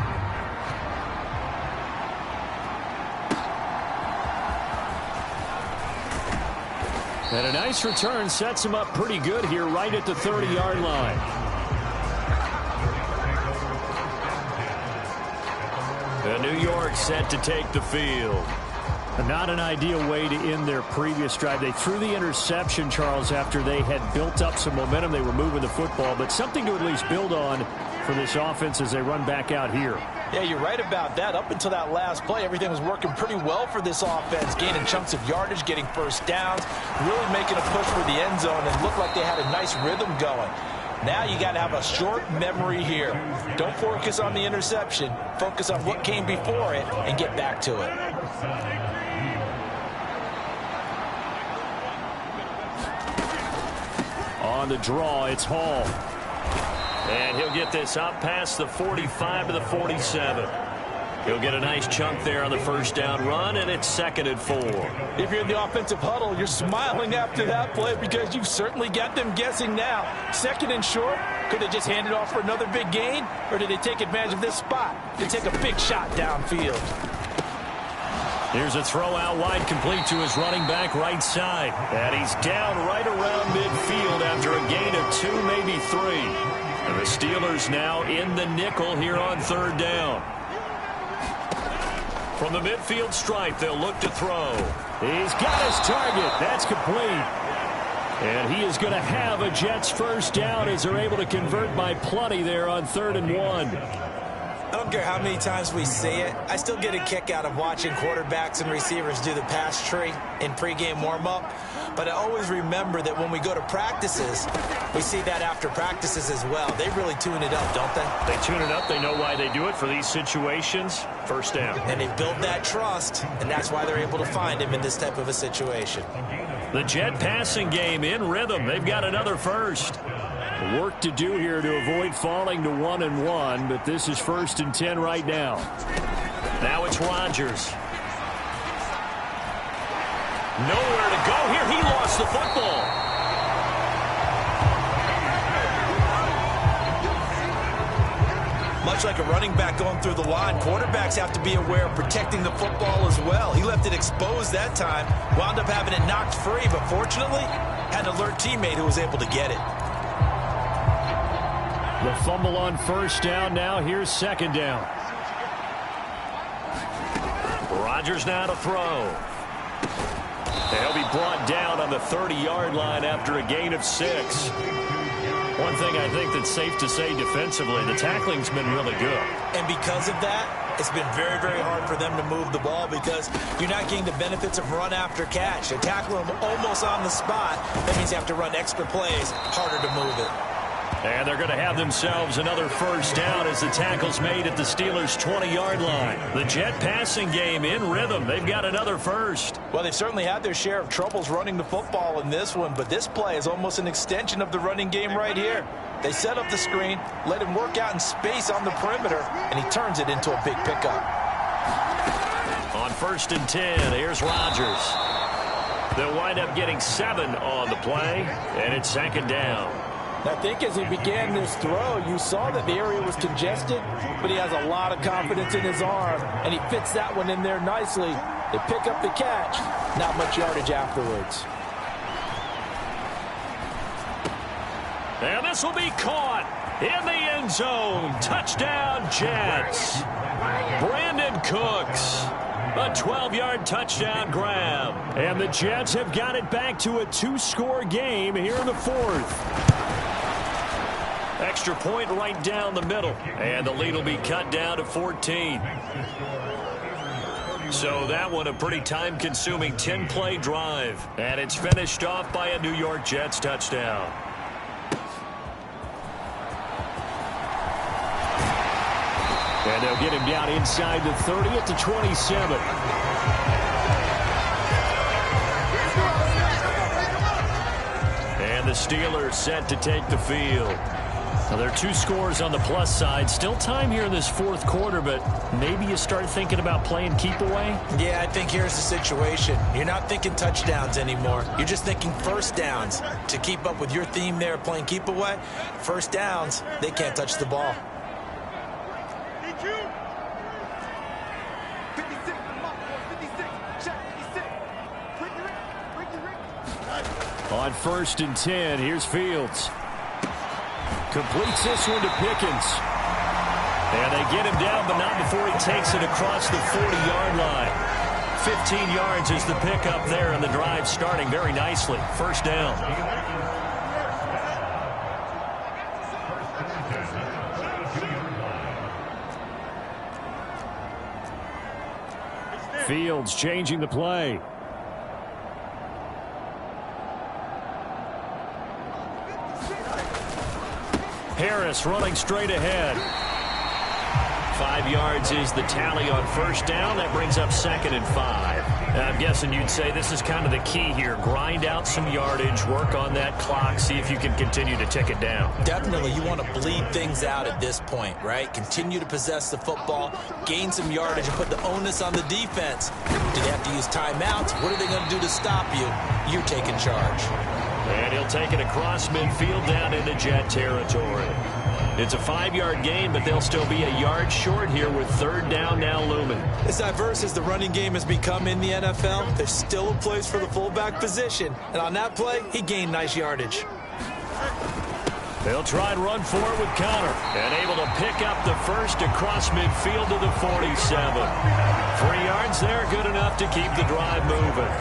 And a nice return sets him up pretty good here right at the 30-yard line. And New York set to take the field. Not an ideal way to end their previous drive. They threw the interception, Charles, after they had built up some momentum. They were moving the football, but something to at least build on for this offense as they run back out here. Yeah, you're right about that. Up until that last play, everything was working pretty well for this offense, gaining chunks of yardage, getting first downs, really making a push for the end zone, and looked like they had a nice rhythm going. Now you got to have a short memory here. Don't focus on the interception. Focus on what came before it and get back to it. On the draw, it's Hall. And he'll get this up past the 45 to the 47. He'll get a nice chunk there on the first down run, and it's 2nd and 4. If you're in the offensive huddle, you're smiling after that play because you've certainly got them guessing now. 2nd and short, could they just hand it off for another big gain? Or did they take advantage of this spot to take a big shot downfield? Here's a throw out wide, complete to his running back right side. And he's down right around midfield after a gain of 2, maybe 3. And the Steelers now in the nickel here on 3rd down. From the midfield stripe, they'll look to throw. He's got his target. That's complete. And he is going to have a Jets first down as they're able to convert by plenty there on 3rd and 1. I don't care how many times we see it. I still get a kick out of watching quarterbacks and receivers do the pass tree in pregame warm-up. But I always remember that when we go to practices, we see that after practices as well. They really tune it up, don't they? They tune it up. They know why they do it for these situations. First down. And they build that trust, and that's why they're able to find him in this type of a situation. The Jet passing game in rhythm. They've got another first. Work to do here to avoid falling to 1 and 1, but this is 1st and 10 right now. Now it's Rodgers. Nowhere to go here. He lost the football. Much like a running back going through the line, quarterbacks have to be aware of protecting the football as well. He left it exposed that time, wound up having it knocked free, but fortunately had an alert teammate who was able to get it. The fumble on first down. Now here's 2nd down. Rodgers now to throw. He'll be brought down on the 30-yard line after a gain of 6. One thing I think that's safe to say defensively, the tackling's been really good. And because of that, it's been very, very hard for them to move the ball because you're not getting the benefits of run after catch. They tackle them almost on the spot. That means you have to run extra plays, harder to move it. And they're going to have themselves another first down as the tackle's made at the Steelers' 20-yard line. The Jet passing game in rhythm. They've got another first. Well, they've certainly had their share of troubles running the football in this one, but this play is almost an extension of the running game right here. They set up the screen, let him work out in space on the perimeter, and he turns it into a big pickup. On 1st and 10, here's Rodgers. They'll wind up getting 7 on the play, and it's 2nd down. I think as he began this throw, you saw that the area was congested, but he has a lot of confidence in his arm, and he fits that one in there nicely. They pick up the catch, not much yardage afterwards. And this will be caught in the end zone. Touchdown, Jets. Brandon Cooks. A 12-yard touchdown grab. And the Jets have got it back to a 2-score game here in the 4th. Extra point right down the middle. And the lead will be cut down to 14. So that one a pretty time-consuming 10-play drive. And it's finished off by a New York Jets touchdown. And they'll get him down inside the 30 at the 27. And the the Steelers set to take the field. Now, there are 2 scores on the plus side. Still time here in this fourth quarter, but maybe you start thinking about playing keep away? Yeah, I think here's the situation. You're not thinking touchdowns anymore. You're just thinking first downs. To keep up with your theme there, playing keep away, first downs, they can't touch the ball. On 1st and 10, here's Fields. Completes this one to Pickens. And they get him down, but not before he takes it across the 40-yard line. 15 yards is the pickup there, and the drive starting very nicely. First down. Fields changing the play. Harris running straight ahead. 5 yards is the tally on first down. That brings up 2nd and 5. I'm guessing you'd say this is kind of the key here. Grind out some yardage, work on that clock, see if you can continue to tick it down. Definitely, you want to bleed things out at this point, right? Continue to possess the football, gain some yardage, and put the onus on the defense. Do they have to use timeouts? What are they going to do to stop you? You're taking charge. And he'll take it across midfield down into Jet territory. It's a 5-yard gain, but they'll still be a yard short here with 3rd down now looming. As diverse as the running game has become in the NFL, there's still a place for the fullback position. And on that play, he gained nice yardage. They'll try and run for it with Connor. And able to pick up the first across midfield to the 47. 3 yards there, good enough to keep the drive moving.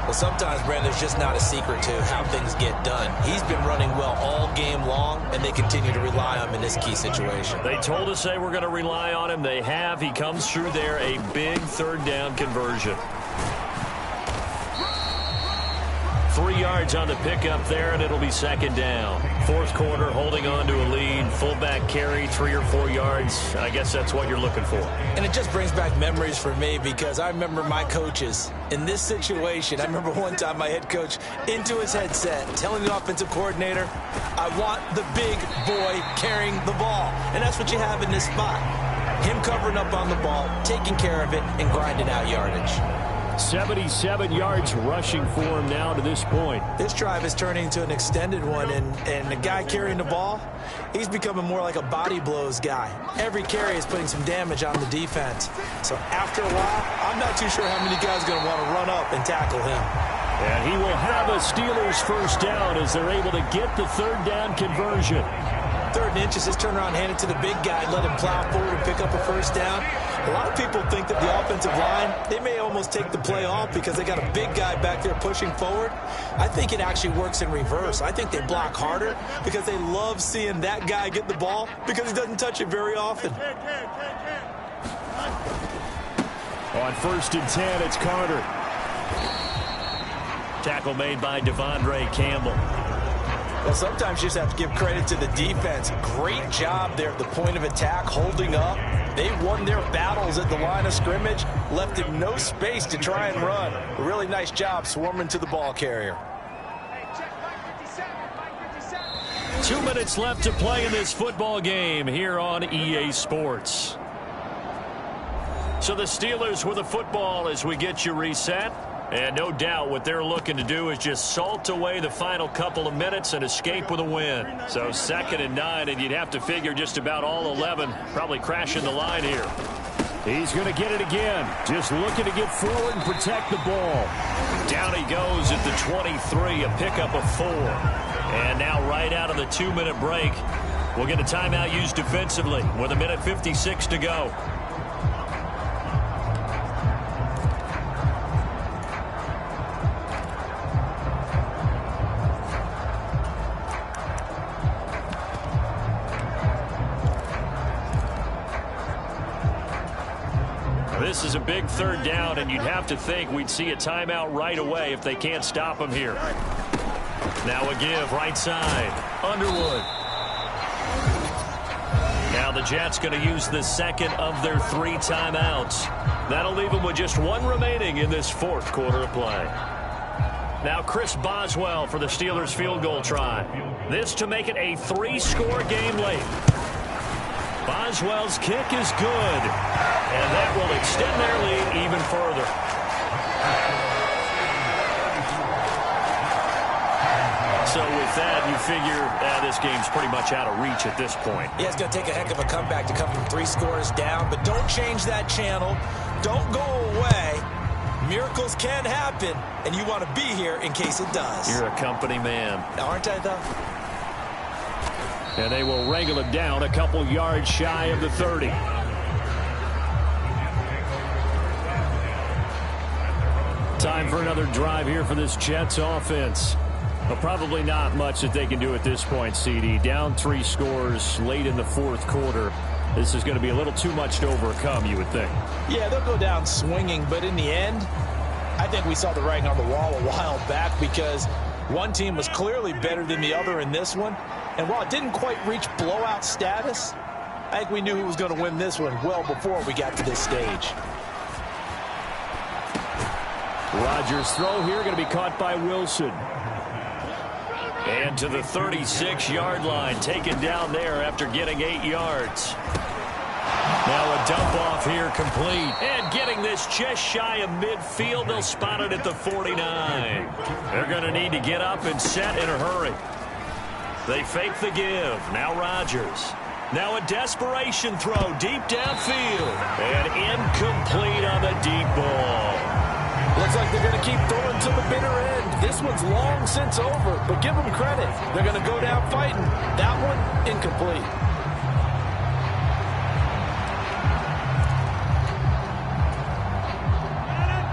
Well, sometimes, Brandon, there's just not a secret to how things get done. He's been running well all game long, and they continue to rely on him in this key situation. They told us they were going to rely on him. They have. He comes through there, a big 3rd down conversion. 3 yards on the pickup there, and it'll be 2nd down. 4th quarter, holding on to a lead. Fullback carry, 3 or 4 yards. I guess that's what you're looking for. And it just brings back memories for me because I remember my coaches in this situation. I remember one time my head coach into his headset telling the offensive coordinator, I want the big boy carrying the ball. And that's what you have in this spot. Him covering up on the ball, taking care of it, and grinding out yardage. 77 yards rushing for him now to this point. This drive is turning into an extended one, and the guy carrying the ball, he's becoming more like a body blows guy. Every carry is putting some damage on the defense. So after a while, I'm not too sure how many guys are going to want to run up and tackle him. And he will have a Steelers first down as they're able to get the 3rd down conversion. 3rd and inches, just turn around, hand it to the big guy, and let him plow forward and pick up a first down. A lot of people think that the offensive line, they may almost take the play off because they got a big guy back there pushing forward. I think it actually works in reverse. I think they block harder because they love seeing that guy get the ball because he doesn't touch it very often. On 1st and 10, it's Carter. Tackle made by Devondre Campbell. Well, sometimes you just have to give credit to the defense. Great job there at the point of attack, holding up. They won their battles at the line of scrimmage, left him no space to try and run. A really nice job swarming to the ball carrier. 2 minutes left to play in this football game here on EA Sports. So the Steelers with the football as we get you reset. And no doubt what they're looking to do is just salt away the final couple of minutes and escape with a win. So 2nd and 9, and you'd have to figure just about all 11 probably crashing the line here. He's going to get it again. Just looking to get forward and protect the ball. Down he goes at the 23, a pickup of 4. And now right out of the 2-minute break, we'll get a timeout used defensively with 1:56 to go. This is a big 3rd down, and you'd have to think we'd see a timeout right away if they can't stop him here. Now a give, right side. Underwood. Now the Jets going to use the 2nd of their 3 timeouts. That'll leave them with just 1 remaining in this 4th quarter of play. Now Chris Boswell for the Steelers field goal try. This to make it a 3-score game late. Boswell's kick is good, and that will extend their lead even further. So with that, you figure this game's pretty much out of reach at this point. Yeah, it's going to take a heck of a comeback to come from 3 scores down, but don't change that channel. Don't go away. Miracles can happen, and you want to be here in case it does. You're a company man. Aren't I, though? And they will wrangle it down a couple yards shy of the 30. Time for another drive here for this Jets offense. But probably not much that they can do at this point, CD. Down 3 scores late in the 4th quarter. This is going to be a little too much to overcome, you would think. Yeah, they'll go down swinging, but in the end, I think we saw the writing on the wall a while back because one team was clearly better than the other in this one. And while it didn't quite reach blowout status, I think we knew who was going to win this one well before we got to this stage. Rodgers' throw here going to be caught by Wilson. And to the 36-yard line, taken down there after getting 8 yards. Now a dump off here complete. And getting this just shy of midfield, they'll spot it at the 49. They're going to need to get up and set in a hurry. They fake the give. Now Rodgers. Now a desperation throw deep downfield. And incomplete on the deep ball. Looks like they're going to keep throwing to the bitter end. This one's long since over, but give them credit. They're going to go down fighting. That one, incomplete.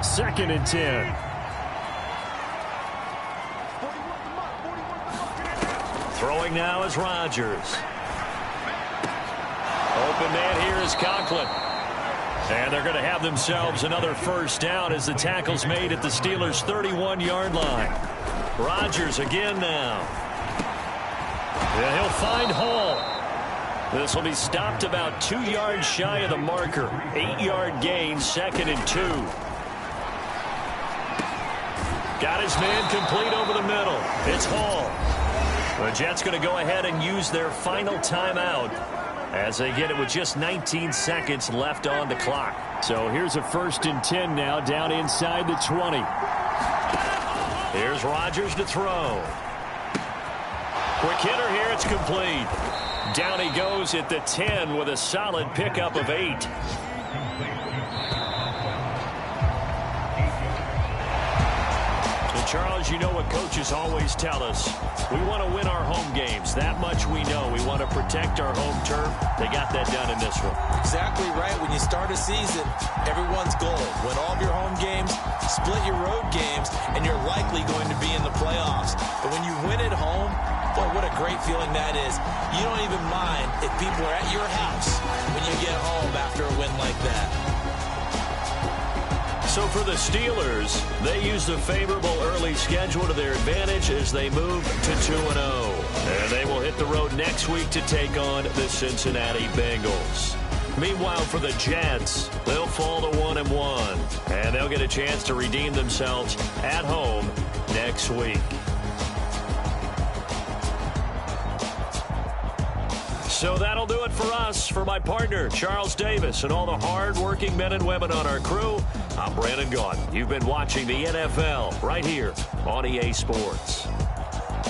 Second and 10. Throwing now is Rodgers. Open man here is Conklin. And they're going to have themselves another first down as the tackle's made at the Steelers' 31-yard line. Rodgers again now. Yeah, he'll find Hall. This will be stopped about 2 yards shy of the marker. 8-yard gain, 2nd and 2. Got his man complete over the middle. It's Hall. The Jets going to go ahead and use their final timeout as they get it with just 19 seconds left on the clock. So here's a 1st and 10 now down inside the 20. Here's Rodgers to throw. Quick hitter here. It's complete. Down he goes at the 10 with a solid pickup of 8. Charles, you know what coaches always tell us. We want to win our home games. That much we know. We want to protect our home turf. They got that done in this one. Exactly right. When you start a season, everyone's goal. Win all of your home games, split your road games, and you're likely going to be in the playoffs. But when you win at home, boy, what a great feeling that is. You don't even mind if people are at your house when you get home after a win like that. So for the Steelers, they use the favorable early schedule to their advantage as they move to 2-0. And they will hit the road next week to take on the Cincinnati Bengals. Meanwhile, for the Jets, they'll fall to 1-1. And they'll get a chance to redeem themselves at home next week. So that'll do it for us. For my partner, Charles Davis, and all the hard-working men and women on our crew, I'm Brandon Gaudin. You've been watching the NFL right here on EA Sports.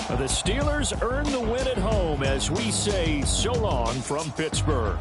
The Steelers earn the win at home as we say so long from Pittsburgh.